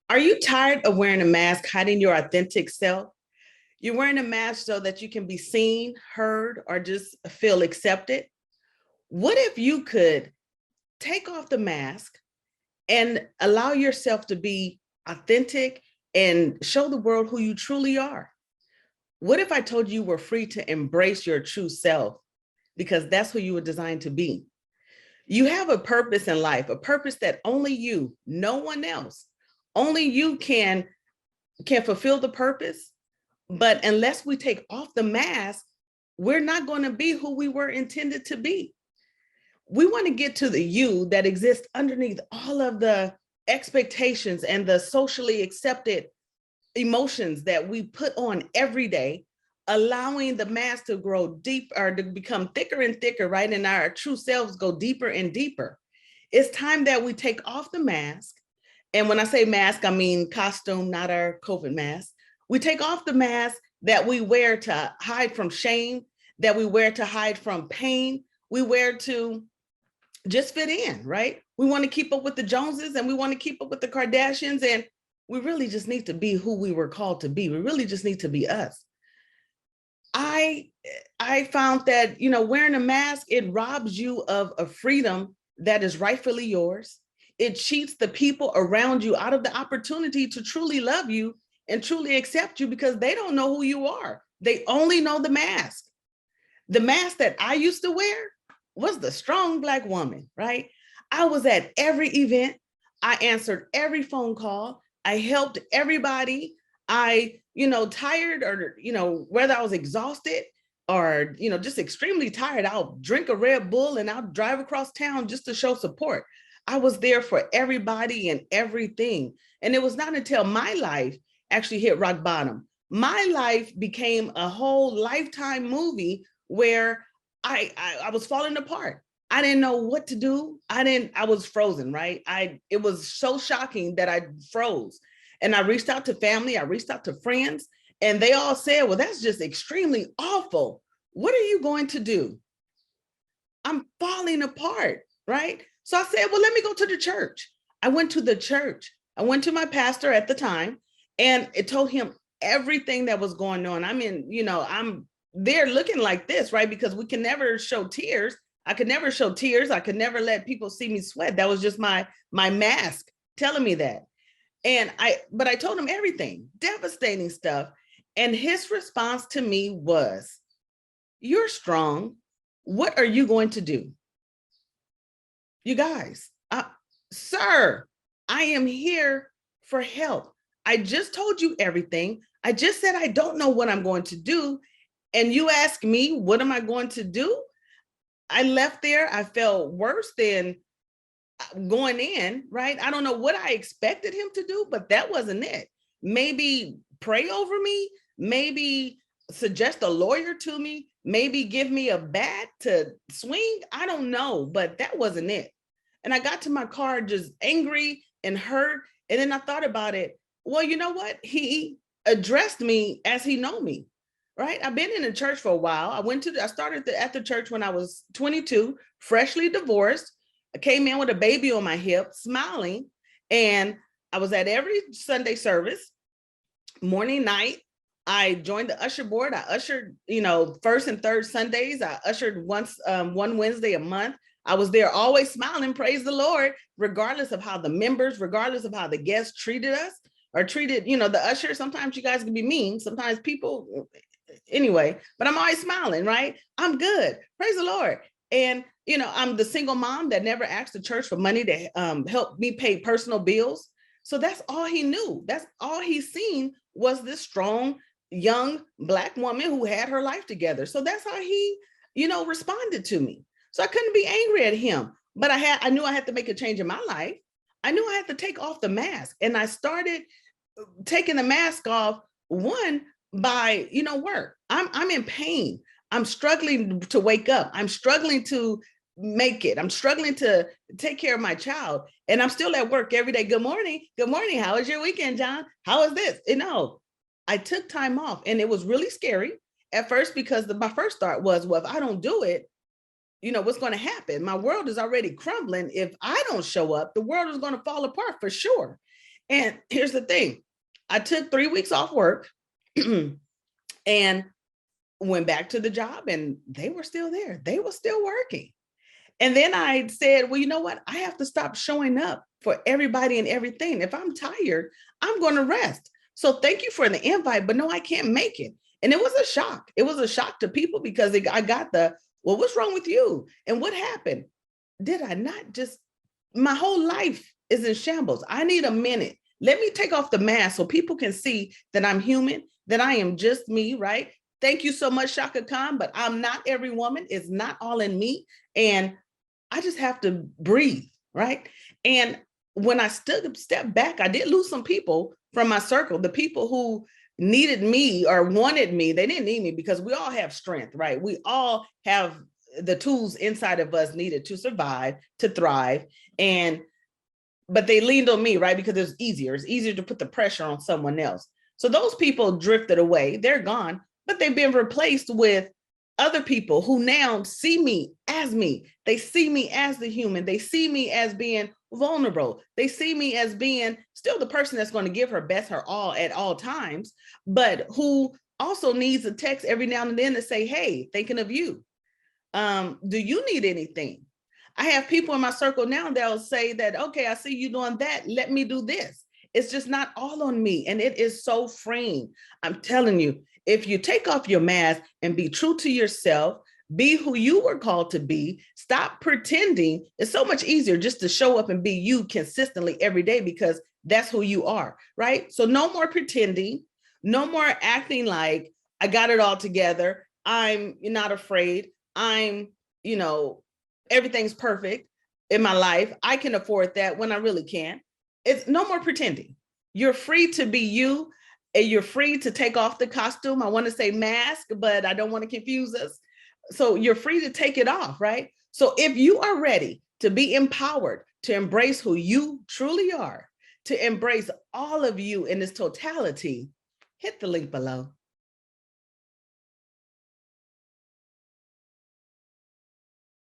Are you tired of wearing a mask, hiding your authentic self? You're wearing a mask so that you can be seen, heard, or just feel accepted. What if you could take off the mask and allow yourself to be authentic and show the world who you truly are? What if I told you were free to embrace your true self because that's who you were designed to be? You have a purpose in life, a purpose that only you, no one else, only you can fulfill the purpose. But unless we take off the mask, we're not going to be who we were intended to be. We want to get to the you that exists underneath all of the expectations and the socially accepted emotions that we put on every day, allowing the mask to grow deep or to become thicker and thicker, right? And our true selves go deeper and deeper. It's time that we take off the mask. And when I say mask, I mean costume, not our COVID mask. We take off the mask that we wear to hide from shame, that we wear to hide from pain. We wear to just fit in, right? We want to keep up with the Joneses and we want to keep up with the Kardashians. And we really just need to be who we were called to be. We really just need to be us. I I found that, wearing a mask, it robs you of a freedom that is rightfully yours. It cheats the people around you out of the opportunity to truly love you and truly accept you because they don't know who you are. They only know the mask. The mask that I used to wear was the strong Black woman, right? I was at every event. I answered every phone call. I helped everybody. Tired or, whether I was exhausted or, just extremely tired, I'll drink a Red Bull and I'll drive across town just to show support. I was there for everybody and everything. And it was not until my life actually hit rock bottom. My life became a whole lifetime movie where I was falling apart. I didn't know what to do. I was frozen, right? It was so shocking that I froze. And I reached out to family, I reached out to friends, and they all said, well, that's just extremely awful. What are you going to do? I'm falling apart, right? So I said, well, let me go to the church. I went to the church. I went to my pastor at the time and it told him everything that was going on. I mean, I'm there looking like this, right? Because we can never show tears. I could never show tears. I could never let people see me sweat. That was just my mask telling me that. But I told him everything, devastating stuff. And his response to me was, you're strong. What are you going to do? You guys, sir, I am here for help. I just told you everything. I just said I don't know what I'm going to do. And you ask me, what am I going to do? I left there. I felt worse than going in, right? I don't know what I expected him to do, but that wasn't it. Maybe pray over me, maybe suggest a lawyer to me, maybe give me a bat to swing. I don't know, but that wasn't it. And I got to my car just angry and hurt. And then I thought about it. Well, you know what? He addressed me as he know me, right? I've been in the church for a while. I started at the church when I was 22, freshly divorced. I came in with a baby on my hip, smiling, and I was at every Sunday service, morning, night. I joined the usher board. I ushered, first and third Sundays. I ushered one Wednesday a month. I was there always smiling, praise the Lord, regardless of how the members, regardless of how the guests treated us or treated, the usher. Sometimes you guys can be mean. Sometimes people, anyway, but I'm always smiling, right? I'm good. Praise the Lord. And, I'm the single mom that never asked the church for money to help me pay personal bills. So that's all he knew. That's all he's seen was this strong, young Black woman who had her life together. So that's how he, responded to me. So I couldn't be angry at him, but I knew I had to make a change in my life. I knew I had to take off the mask, and I started taking the mask off one by, work. I'm in pain. I'm struggling to wake up. I'm struggling to make it. I'm struggling to take care of my child. And I'm still at work every day. Good morning. Good morning. How was your weekend, John? How was this? I took time off, and it was really scary at first because my first thought was, well, if I don't do it, what's going to happen? My world is already crumbling. If I don't show up, the world is going to fall apart for sure. And here's the thing, I took 3 weeks off work and went back to the job, and they were still there. They were still working. And then I said, well, you know what? I have to stop showing up for everybody and everything. If I'm tired, I'm going to rest. So thank you for the invite, but no, I can't make it. And it was a shock. It was a shock to people because I got the, well, what's wrong with you? And what happened? Did I not just, my whole life is in shambles. I need a minute. Let me take off the mask so people can see that I'm human, that I am just me, right? Thank you so much, Chaka Khan, but I'm not every woman. It's not all in me. And I just have to breathe, right? And when I stepped back, I did lose some people from my circle, the people who needed me or wanted me. They didn't need me because we all have strength, right? We all have the tools inside of us needed to survive, to thrive. But they leaned on me, right? Because it's easier to put the pressure on someone else. So those people drifted away, they're gone, but they've been replaced with other people who now see me as me. They see me as the human. They see me as being vulnerable. They see me as being still the person that's going to give her best, her all at all times, but who also needs a text every now and then to say, hey, thinking of you. Do you need anything? I have people in my circle now that'll say that, okay, I see you doing that. Let me do this. It's just not all on me. And it is so freeing. I'm telling you, if you take off your mask and be true to yourself, be who you were called to be, stop pretending. It's so much easier just to show up and be you consistently every day because that's who you are, right? So no more pretending, no more acting like I got it all together. I'm not afraid. I'm, everything's perfect in my life. I can afford that when I really can. It's no more pretending. You're free to be you, and you're free to take off the costume. I want to say mask, but I don't want to confuse us. So you're free to take it off, right? So if you are ready to be empowered, to embrace who you truly are, to embrace all of you in this totality, hit the link below.